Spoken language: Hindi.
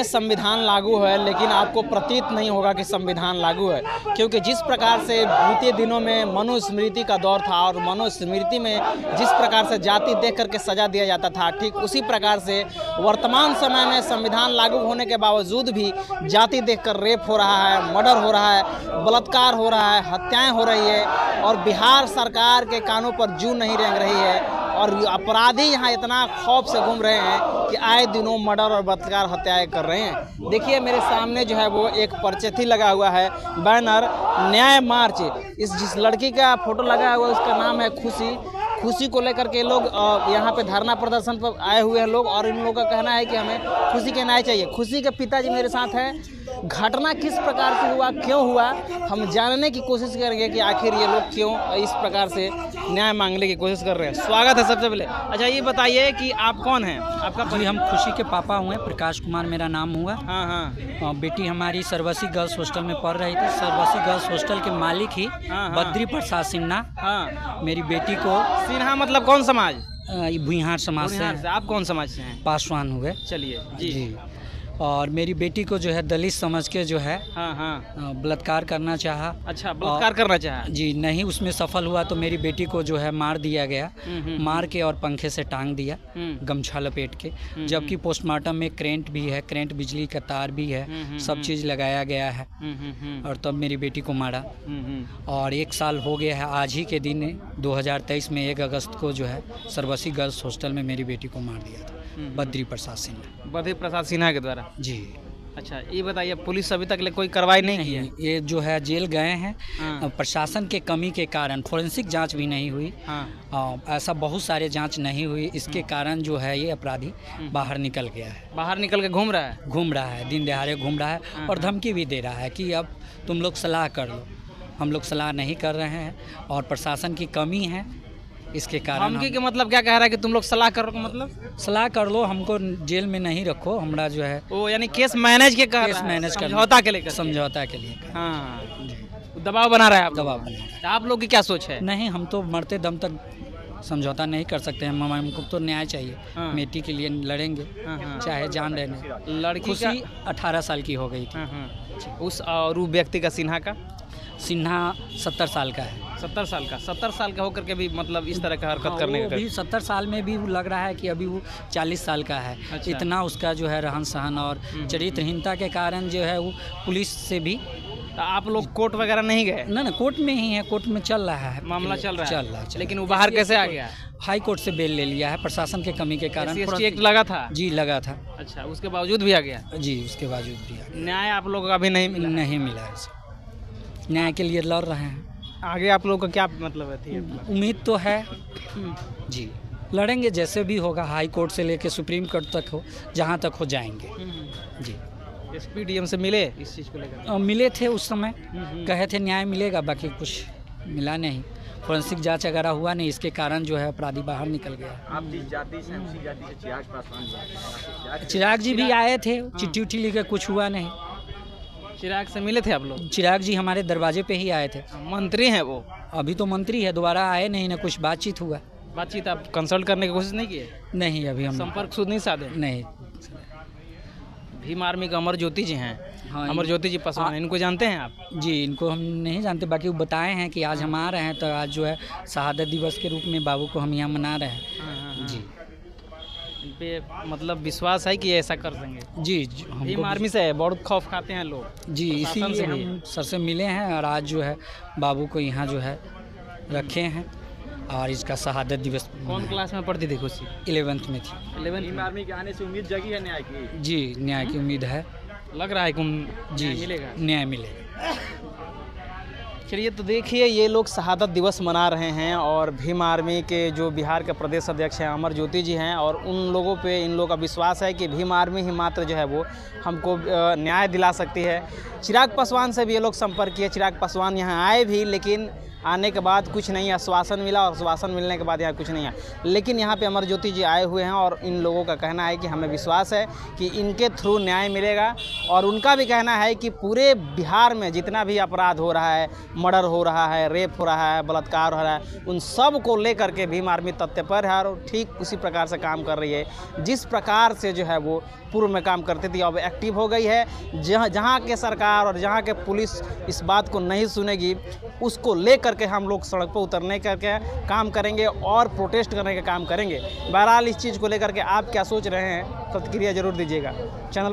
संविधान लागू है, लेकिन आपको प्रतीत नहीं होगा कि संविधान लागू है, क्योंकि जिस प्रकार से बीते दिनों में मनुस्मृति का दौर था और मनुस्मृति में जिस प्रकार से जाति देख करके सजा दिया जाता था, ठीक उसी प्रकार से वर्तमान समय में संविधान लागू होने के बावजूद भी जाति देखकर रेप हो रहा है, मर्डर हो रहा है, बलात्कार हो रहा है, हत्याएं हो रही है और बिहार सरकार के कानों पर जूं नहीं रेंग रही है और अपराधी यहाँ इतना खौफ से घूम रहे हैं कि आए दिनों मर्डर और बलात्कार हत्याएं कर रहे हैं। देखिए मेरे सामने जो है वो एक पर्चेथी लगा हुआ है, बैनर न्याय मार्च। जिस लड़की का फोटो लगा हुआ है उसका नाम है खुशी। खुशी को लेकर के लोग यहाँ पे धरना प्रदर्शन पर आए हुए हैं लोग, और इन लोगों का कहना है कि हमें खुशी के न्याय चाहिए। खुशी के पिताजी मेरे साथ हैं। घटना किस प्रकार से हुआ, क्यों हुआ, हम जानने की कोशिश करेंगे कि आखिर ये लोग क्यों इस प्रकार से न्याय मांगने की कोशिश कर रहे हैं। स्वागत है सबसे पहले। अच्छा ये बताइए कि आप कौन हैं, आपका जी हम खुशी के पापा हुए, प्रकाश कुमार मेरा नाम हुआ। हाँ हाँ। बेटी हमारी सरवसी गर्ल्स हॉस्टल में पढ़ रही थी। सरवसी गर्ल्स हॉस्टल के मालिक ही हाँ। बद्री प्रसाद सिन्हा हाँ, मेरी बेटी को सिन्हा मतलब कौन समाज? भुइहार समाज बिहार से से। आप कौन समाज से हैं? पासवान हुए। चलिए जी। जी और मेरी बेटी को जो है दलित समझ के जो है हाँ हाँ। बलात्कार करना चाहा। अच्छा, बलात्कार करना चाहा। जी नहीं उसमें सफल हुआ तो मेरी बेटी को जो है मार दिया गया। मार के और पंखे से टांग दिया, गमछा लपेट के। जबकि पोस्टमार्टम में करेंट भी है, करेंट बिजली का तार भी है, सब चीज़ लगाया गया है। और तब मेरी बेटी को मारा। और 1 साल हो गया है आज ही के दिन 2023 में 1 अगस्त को जो है सरवसी गर्ल्स हॉस्टल में मेरी बेटी को मार दिया था बद्री प्रसाद सिन्हा। बद्री प्रसाद सिन्हा के द्वारा। जी। अच्छा ये बताइए, पुलिस अभी तक कोई कार्रवाई नहीं की है? ये जो है जेल गए हैं। हाँ। प्रशासन के कमी के कारण फोरेंसिक जांच भी नहीं हुई। हाँ। ऐसा बहुत सारे जांच नहीं हुई, इसके कारण जो है ये अपराधी बाहर निकल गया है। बाहर निकल के घूम रहा है, दिन दहाड़े घूम रहा है और धमकी भी दे रहा है कि अब तुम लोग सलाह कर लो। हम लोग सलाह नहीं कर रहे हैं और प्रशासन की कमी है, इसके कारण धमकी के मतलब क्या कह रहा है कि तुम लोग सलाह करो? मतलब सलाह कर लो, हमको जेल में नहीं रखो, हमरा जो है वो यानी केस मैनेज के कर केस मैनेज कर समझौता के लेकर। समझौता के लिए। हाँ, दबाव बना रहा है दबाव बना। आप लोग की क्या सोच है? नहीं हम तो मरते दम तक समझौता नहीं कर सकते हैं। हमको तो न्याय चाहिए। हाँ। बेटी के लिए लड़ेंगे, चाहे जान रहने। लड़की खुशी 18 साल की हो गई थी। उस और व्यक्ति का सिन्हा 70 साल का है। 70 साल का। 70 साल का होकर के भी मतलब इस तरह का हरकत करने का? अभी 70 साल में भी लग रहा है कि अभी वो 40 साल का है। अच्छा। इतना उसका जो है रहन सहन और चरित्रहीनता के कारण जो है वो पुलिस से भी। तो आप लोग कोर्ट वगैरह नहीं गए? ना कोर्ट में ही है, कोर्ट में चल रहा है मामला चल रहा है। लेकिन वो है। बाहर कैसे आ गया? हाई कोर्ट से बेल ले लिया है, प्रशासन के कमी के कारण। SC एक्ट लगा था? जी लगा था। अच्छा, उसके बावजूद भी आ गया? जी उसके बावजूद भी आ गया। न्याय आप लोगों का अभी नहीं मिला? नहीं मिला है। न्याय के लिए लड़ रहे हैं। आगे आप लोगों का क्या मतलब है? उम्मीद तो है जी, लड़ेंगे जैसे भी होगा। हाई कोर्ट से लेके सुप्रीम कोर्ट तक हो, जहाँ तक हो जाएंगे। जी। SP DM से मिले इस चीज़ को लेकर? मिले थे उस समय, कहे थे न्याय मिलेगा, बाकी कुछ मिला नहीं। फोरेंसिक जांच वगैरह हुआ नहीं, इसके कारण जो है अपराधी बाहर निकल गया। आप जिस जाति से उसी जाति से चिराग पासवान, चिराग जी भी आए थे, चिट्ठी उट्ठी लिखे, कुछ हुआ नहीं। चिराग से मिले थे आप लोग? चिराग जी हमारे दरवाजे पे ही आए थे। मंत्री हैं वो? अभी तो मंत्री है, दोबारा आए नहीं, ना कुछ बातचीत हुआ। बातचीत आप कंसल्ट करने की कोशिश नहीं किए? नहीं अभी हम संपर्क सुध नहीं साधे? नहीं। भीम आर्मी का अमर ज्योति जी हैं। हाँ, अमर ज्योति जी पासवान, इनको जानते हैं आप? जी इनको हम नहीं जानते, बाकी वो बताए हैं कि आज हम आ रहे हैं, तो आज जो है शहादत दिवस के रूप में बाबू को हम यहाँ मना रहे हैं। जी इन पे मतलब विश्वास है कि ऐसा कर देंगे? जी भीम आर्मी से बहुत खौफ खाते हैं लोग। जी इसीलिए हम सर से मिले हैं और आज जो है बाबू को यहाँ जो है रखे हैं और इसका शहादत दिवस। कौन क्लास में पढ़ती थी खुशी? 11th में थी। 11th? भीम आर्मी के आने से उम्मीद जगी है न्याय की? जी न्याय की उम्मीद है। लग रहा है कि जी मिलेगा? न्याय मिलेगा। चलिए तो देखिए, ये लोग शहादत दिवस मना रहे हैं और भीम आर्मी के जो बिहार के प्रदेश अध्यक्ष हैं अमर ज्योति जी हैं, और उन लोगों पे इन लोगों का विश्वास है कि भीम आर्मी ही मात्र जो है वो हमको न्याय दिला सकती है। चिराग पासवान से भी ये लोग संपर्क किए। चिराग पासवान यहाँ आए भी, लेकिन आने के बाद कुछ नहीं आश्वासन मिला और आश्वासन मिलने के बाद यहाँ कुछ नहीं है। लेकिन यहाँ पे अमर ज्योति जी आए हुए हैं और इन लोगों का कहना है कि हमें विश्वास है कि इनके थ्रू न्याय मिलेगा। और उनका भी कहना है कि पूरे बिहार में जितना भी अपराध हो रहा है, मर्डर हो रहा है, रेप हो रहा है, बलात्कार हो रहा है, उन सब को लेकर के भीम आर्मी तत्पर है और ठीक उसी प्रकार से काम कर रही है जिस प्रकार से जो है वो पूर्व में काम करती थी। अब एक्टिव हो गई है। जहाँ के सरकार और जहाँ के पुलिस इस बात को नहीं सुनेगी, उसको लेकर के हम लोग सड़क पर उतरने करके काम करेंगे और प्रोटेस्ट करने का काम करेंगे। बहरहाल इस चीज़ को लेकर के आप क्या सोच रहे हैं, प्रतिक्रिया जरूर दीजिएगा। चैनल